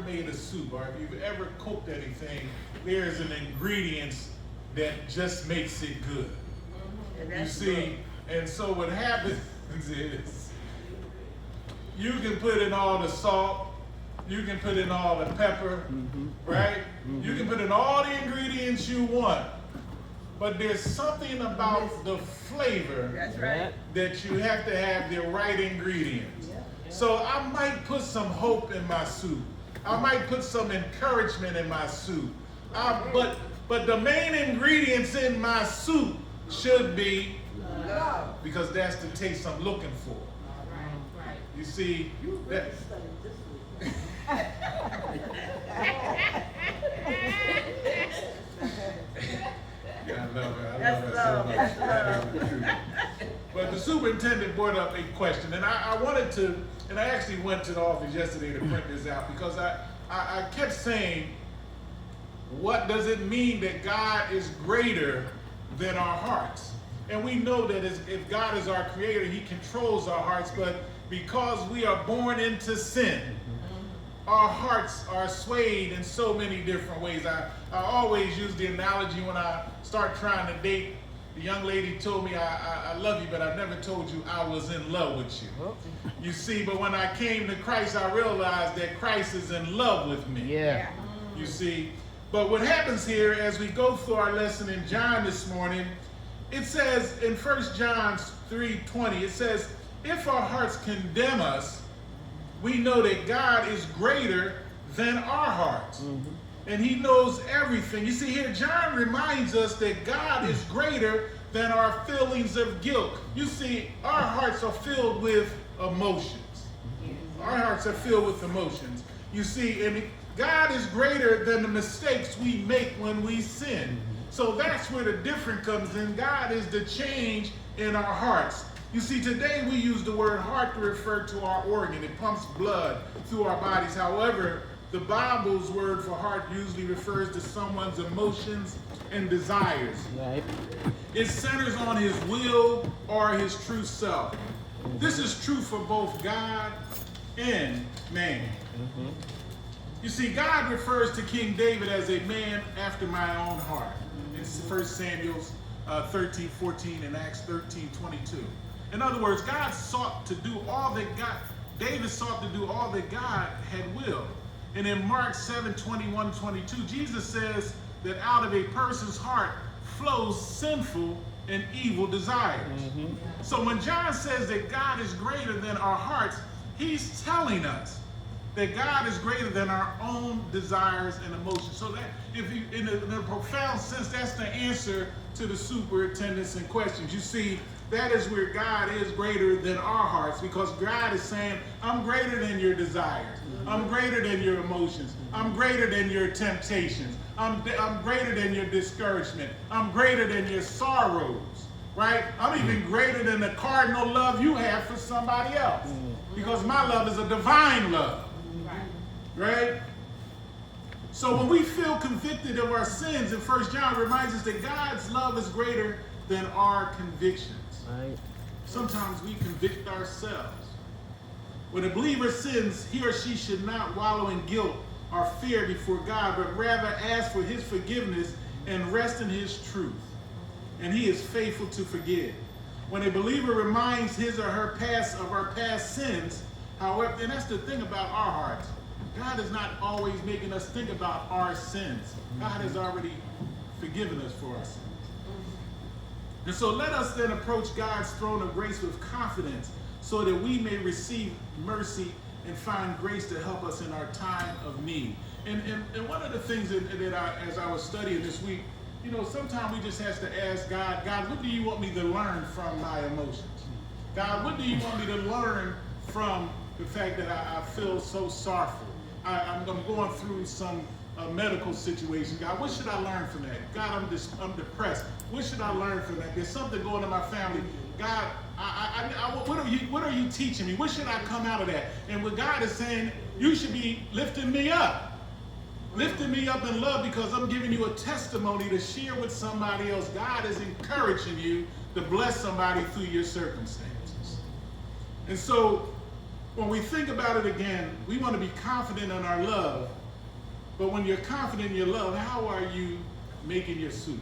made a soup or if you've ever cooked anything, there's an ingredient that just makes it good. You see, and so what happens is you can put in all the salt, you can put in all the pepper, right? You can put in all the ingredients you want, but there's something about the flavor that you have to have the right ingredients. So I might put some hope in my soup. I might put some encouragement in my soup. But the main ingredients in my soup should be love, because that's the taste I'm looking for. You see, that. Yeah, I love it. I love it so much. But the superintendent brought up a question, and I wanted to, and I actually went to the office yesterday to print this out because I kept saying, what does it mean that God is greater than our hearts? And we know that if God is our creator, he controls our hearts, but because we are born into sin, our hearts are swayed in so many different ways. I always use the analogy when I start trying to date. The young lady told me, I love you, but I never told you I was in love with you. You see, but when I came to Christ, I realized that Christ is in love with me. Yeah. You see, but what happens here as we go through our lesson in John this morning, it says in 1 John 3:20, it says, if our hearts condemn us, we know that God is greater than our hearts. And he knows everything. You see here, John reminds us that God is greater than our feelings of guilt. You see, our hearts are filled with emotions. Our hearts are filled with emotions. You see, and God is greater than the mistakes we make when we sin. So that's where the difference comes in. God is the change in our hearts. You see, today we use the word heart to refer to our organ. It pumps blood through our bodies. However, the Bible's word for heart usually refers to someone's emotions and desires. Right. It centers on his will or his true self. This is true for both God and man. You see, God refers to King David as a man after my own heart. It's 1 Samuel 13:14 and Acts 13:22. In other words, God sought to do all that David sought to do all that God had willed. And in Mark 7:21-22, Jesus says that out of a person's heart flows sinful and evil desires. So when John says that God is greater than our hearts, he's telling us that God is greater than our own desires and emotions. So that, if you, in a profound sense, that's the answer to the superintendents and questions. You see, that is where God is greater than our hearts, because God is saying, I'm greater than your desires. I'm greater than your emotions. I'm greater than your temptations. I'm greater than your discouragement. I'm greater than your sorrows, right? I'm even greater than the cardinal love you have for somebody else, because my love is a divine love, right? So when we feel convicted of our sins, and 1 John reminds us that God's love is greater than our convictions. Right. Sometimes we convict ourselves. When a believer sins, he or she should not wallow in guilt or fear before God, but rather ask for his forgiveness and rest in his truth. And he is faithful to forgive. When a believer reminds his or her of our past sins, however, and that's the thing about our hearts, God is not always making us think about our sins. God has already forgiven us for our sins. And so let us then approach God's throne of grace with confidence so that we may receive mercy and find grace to help us in our time of need. And one of the things that as I was studying this week, you know, sometimes we just have to ask God, what do you want me to learn from my emotions? God, what do you want me to learn from the fact that I feel so sorrowful? I'm going through some medical situation. God, what should I learn from that? God, I'm depressed. What should I learn from that? There's something going on in my family. God, what are you teaching me? What should I come out of that? And what God is saying, you should be lifting me up. Lifting me up in love, because I'm giving you a testimony to share with somebody else. God is encouraging you to bless somebody through your circumstances. And so when we think about it again, we want to be confident in our love. But when you're confident in your love, how are you making your soup?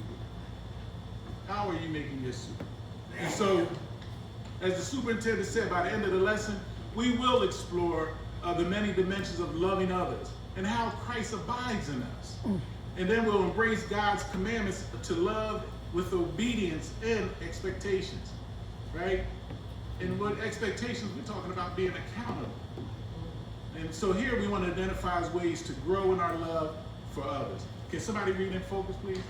How are you making your soup? And so, as the superintendent said, by the end of the lesson, we will explore the many dimensions of loving others and how Christ abides in us. And then we'll embrace God's commandments to love with obedience and expectations, right? And with expectations, we're talking about being accountable. And so here we want to identify ways to grow in our love for others. Can somebody read in focus, please?